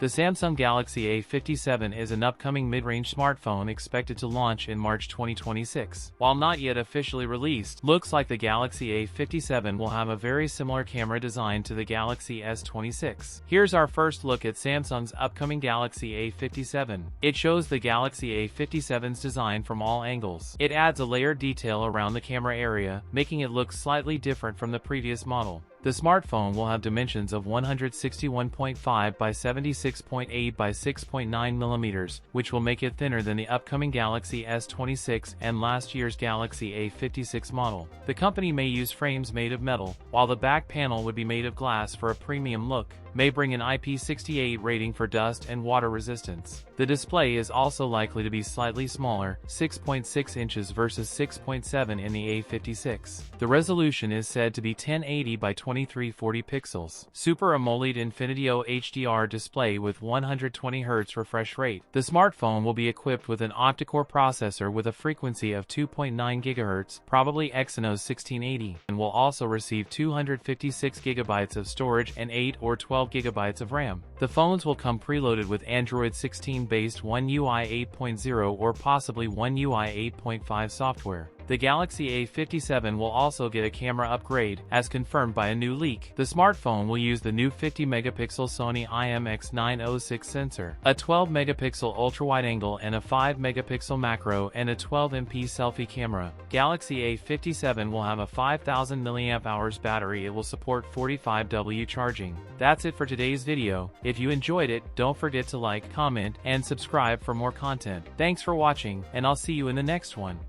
The Samsung Galaxy A57 is an upcoming mid-range smartphone expected to launch in March 2026. While not yet officially released, looks like the Galaxy A57 will have a very similar camera design to the Galaxy S26. Here's our first look at Samsung's upcoming Galaxy A57. It shows the Galaxy A57's design from all angles. It adds a layered detail around the camera area, making it look slightly different from the previous model. The smartphone will have dimensions of 161.5 by 76.8 by 6.9 mm, which will make it thinner than the upcoming Galaxy S26 and last year's Galaxy A56 model. The company may use frames made of metal, while the back panel would be made of glass for a premium look. May bring an IP68 rating for dust and water resistance. The display is also likely to be slightly smaller, 6.6 inches versus 6.7 in the A56. The resolution is said to be 1080 by 2340 pixels. Super AMOLED Infinity-O HDR display with 120Hz refresh rate. The smartphone will be equipped with an octa-core processor with a frequency of 2.9 GHz, probably Exynos 1680, and will also receive 256 GB of storage and 8 or 12 GB of RAM. The phones will come preloaded with Android 16-based One UI 8.0 or possibly One UI 8.5 software. The Galaxy A57 will also get a camera upgrade, as confirmed by a new leak. The smartphone will use the new 50-megapixel Sony IMX906 sensor, a 12-megapixel ultra-wide-angle and a 5-megapixel macro and a 12MP selfie camera. Galaxy A57 will have a 5000 mAh battery. It will support 45W charging. That's it for today's video. If you enjoyed it, don't forget to like, comment, and subscribe for more content. Thanks for watching, and I'll see you in the next one.